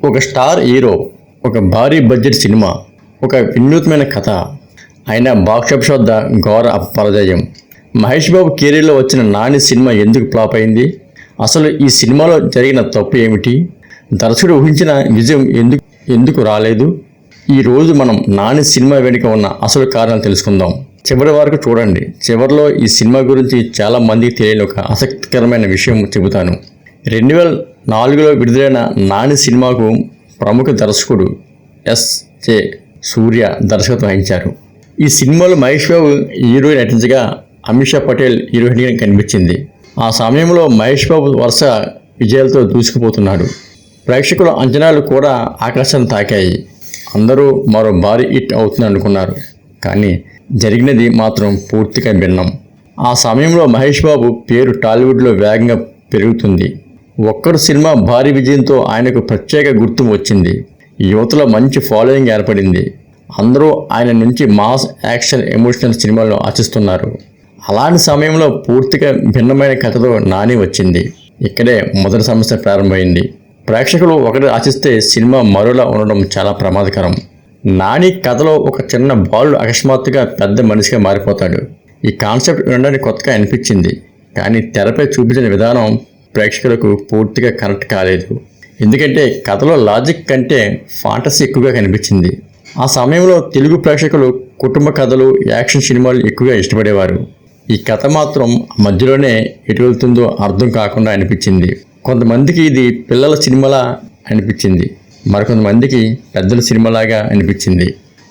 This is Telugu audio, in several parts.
ఒక స్టార్ హీరో, ఒక భారీ బడ్జెట్ సినిమా, ఒక వినూత్నమైన కథ, అయినా బాక్సాఫీస్ వద్ద ఘోర పరాజయం. మహేష్ బాబు కెరీర్లో వచ్చిన నాని సినిమా ఎందుకు ఫ్లాప్ అయింది? అసలు ఈ సినిమాలో జరిగిన తప్పు ఏమిటి? దర్శకుడు ఊహించిన విజయం ఎందుకు రాలేదు? ఈరోజు మనం నాని సినిమా వెనుక ఉన్న అసలు కారణాలు తెలుసుకుందాం. చివరి వరకు చూడండి. చివరిలో ఈ సినిమా గురించి చాలా మందికి తెలియని ఒక ఆసక్తికరమైన విషయం చెబుతాను. 2004లో విడుదలైన నాని సినిమాకు ప్రముఖ దర్శకుడు ఎస్.జె. సూర్య దర్శకత్వం వహించారు. ఈ సినిమాలో మహేష్ బాబు హీరోయిన్ నటించగా అమిషా పటేల్ హీరోయిన్గా కనిపించింది. ఆ సమయంలో మహేష్ బాబు వరుస విజయాలతో దూసుకుపోతున్నాడు. ప్రేక్షకుల అంచనాలు కూడా ఆకాశాన్ని తాకాయి. అందరూ మరో భారీ హిట్ అవుతుంది అనుకున్నారు. కానీ జరిగినది మాత్రం పూర్తిగా భిన్నం. ఆ సమయంలో మహేష్ బాబు పేరు టాలీవుడ్లో వేగంగా పెరుగుతుంది. ఒక్కరు సినిమా భారీ విజయంతో ఆయనకు ప్రత్యేక గుర్తింపు వచ్చింది. యువతలో మంచి ఫాలోయింగ్ ఏర్పడింది. అందరూ ఆయన నుంచి మాస్, యాక్షన్, ఎమోషనల్ సినిమాలను ఆశిస్తున్నారు. అలాంటి సమయంలో పూర్తిగా భిన్నమైన కథతో నాని వచ్చింది. ఇక్కడే మొదటి సమస్య ప్రారంభమైంది. ప్రేక్షకులు ఒకటి ఆశిస్తే సినిమా మరోలా ఉండడం చాలా ప్రమాదకరం. నాని కథలో ఒక చిన్న బాలుడు అకస్మాత్తుగా పెద్ద మనిషిగా మారిపోతాడు. ఈ కాన్సెప్ట్ వినడానికి కొత్తగా అనిపించింది. కానీ తెరపై చూపించిన విధానం ప్రేక్షకులకు పూర్తిగా కనెక్ట్ కాలేదు. ఎందుకంటే కథలో లాజిక్ కంటే ఫాంటసీ ఎక్కువగా కనిపించింది. ఆ సమయంలో తెలుగు ప్రేక్షకులు కుటుంబ కథలు, యాక్షన్ సినిమాలు ఎక్కువగా ఇష్టపడేవారు. ఈ కథ మాత్రం మధ్యలోనే ఎటు వెళ్తుందో అర్థం కాకుండా అనిపించింది. కొంతమందికి ఇది పిల్లల సినిమాలా అనిపించింది, మరికొంతమందికి పెద్దల సినిమాలాగా అనిపించింది.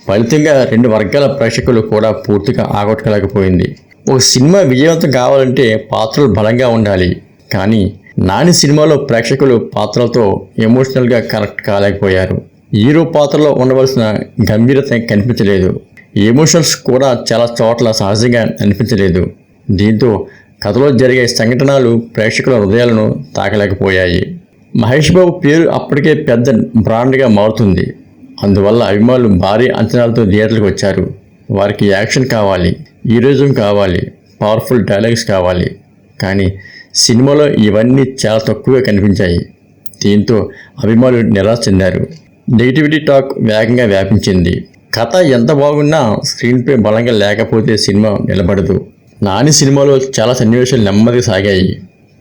ఫలితంగా రెండు వర్గాల ప్రేక్షకులు కూడా పూర్తిగా ఆకట్టుకోలేకపోయింది. ఒక సినిమా విజయవంతం కావాలంటే పాత్రలు బలంగా ఉండాలి. కానీ నాని సినిమాలో ప్రేక్షకులు పాత్రలతో ఎమోషనల్గా కనెక్ట్ కాలేకపోయారు. హీరో పాత్రలో ఉండవలసిన గంభీరత కనిపించలేదు. ఎమోషన్స్ కూడా చాలా చోట్ల సహజంగా అనిపించలేదు. దీంతో కథలో జరిగే సంఘటనలు ప్రేక్షకుల హృదయాలను తాకలేకపోయాయి. మహేష్ బాబు పేరు అప్పటికే పెద్ద బ్రాండ్గా మారుతుంది. అందువల్ల అభిమానులు భారీ అంచనాలతో థియేటర్లకు వచ్చారు. వారికి యాక్షన్ కావాలి, హీరోయిజం కావాలి, పవర్ఫుల్ డైలాగ్స్ కావాలి. కానీ సినిమాలో ఇవన్నీ చాలా తక్కువగా కనిపించాయి. దీంతో అభిమానులు నిరాశ చెందారు. నెగిటివిటీ టాక్ వేగంగా వ్యాపించింది. కథ ఎంత బాగున్నా స్క్రీన్ ప్లే బలంగా లేకపోతే సినిమా నిలబడదు. నాని సినిమాలో చాలా సన్నివేశాలు నెమ్మదిగా సాగాయి.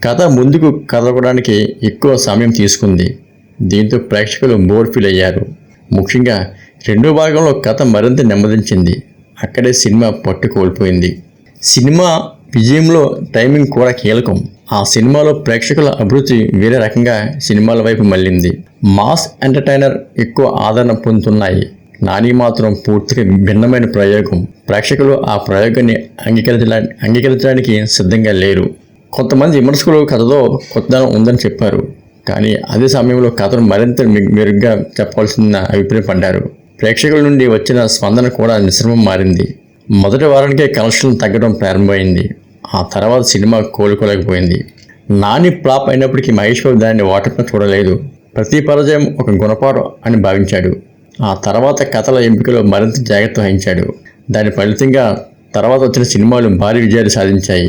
కథ ముందుకు కదలడానికి ఎక్కువ సమయం తీసుకుంది. దీంతో ప్రేక్షకులు బోర్ ఫీల్ అయ్యారు. ముఖ్యంగా రెండో భాగంలో కథ మరింత నెమ్మదించింది. అక్కడే సినిమా పట్టు కోల్పోయింది. సినిమా విజయంలో టైమింగ్ కూడా కీలకం. ఆ సినిమాలో ప్రేక్షకుల అభిరుచి వేరే రకంగా సినిమాల వైపు మళ్ళింది. మాస్ ఎంటర్టైనర్ ఎక్కువ ఆదరణ పొందుతున్నాయి. నాని మాత్రం పూర్తిగా భిన్నమైన ప్రయోగం. ప్రేక్షకులు ఆ ప్రయోగాన్ని అంగీకరించడానికి సిద్ధంగా లేరు. కొంతమంది విమర్శకులు కథలో కొత్తదనం ఉందని చెప్పారు. కానీ అదే సమయంలో కథను మరింత మెరుగ్గా చెప్పాల్సిన అభిప్రాయపడ్డారు. ప్రేక్షకుల నుండి వచ్చిన స్పందన కూడా మిశ్రమం మారింది. మొదటి వారానికే కలెక్షన్లు తగ్గడం ప్రారంభమైంది. ఆ తర్వాత సినిమా కోలుకోలేకపోయింది. నాని ఫ్లాప్ అయినప్పటికీ మహేష్ బాబు దాన్ని ఓటమిగా చూడలేదు. ప్రతి పరాజయం ఒక గుణపాఠం అని భావించాడు. ఆ తర్వాత కథల ఎంపికలో మరింత జాగ్రత్త వహించాడు. దాని ఫలితంగా తర్వాత వచ్చిన సినిమాలు భారీ విజయాలు సాధించాయి.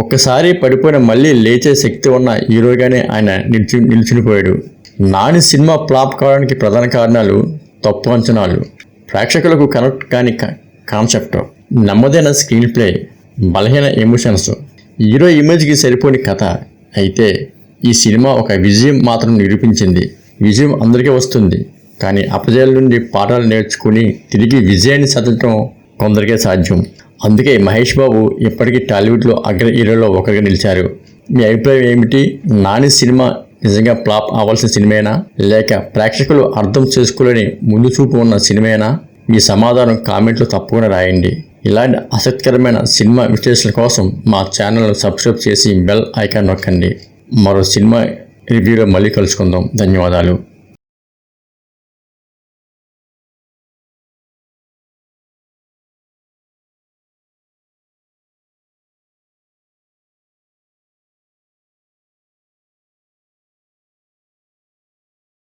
ఒక్కసారి పడిపోయిన మళ్ళీ లేచే శక్తి ఉన్న హీరోగానే ఆయన నిలిచిపోయాడు. నాని సినిమా ఫ్లాప్ కావడానికి ప్రధాన కారణాలు తప్పు అంచనాలు, ప్రేక్షకులకు కనెక్ట్ కాని కాన్సెప్ట్, నెమ్మదైన స్క్రీన్ ప్లే, బలహీన ఎమోషన్స్, హీరో ఇమేజ్కి సరిపోని కథ. అయితే ఈ సినిమా ఒక విజయం మాత్రం నిరూపించింది. విజయం అందరికీ వస్తుంది, కానీ అపజయాల నుండి పాఠాలు నేర్చుకుని తిరిగి విజయాన్ని సాధించడం కొందరికే సాధ్యం. అందుకే మహేష్ బాబు ఇప్పటికీ టాలీవుడ్లో అగ్ర హీరోలో ఒకరిగా నిలిచారు. మీ అభిప్రాయం ఏమిటి? నాని సినిమా నిజంగా ఫ్లాప్ అవ్వాల్సిన సినిమేనా, లేక ప్రేక్షకులు అర్థం చేసుకోలేని ముందు చూపు ఉన్న సినిమేనా? మీ సమాధానం కామెంట్లో తప్పకుండా రాయండి. ఇలాంటి ఆసక్తికరమైన సినిమా విశ్లేషణ కోసం మా ఛానల్ను సబ్స్క్రైబ్ చేసి బెల్ ఐకాన్ నొక్కండి. మరో సినిమా రివ్యూలో మళ్ళీ కలుసుకుందాం. ధన్యవాదాలు.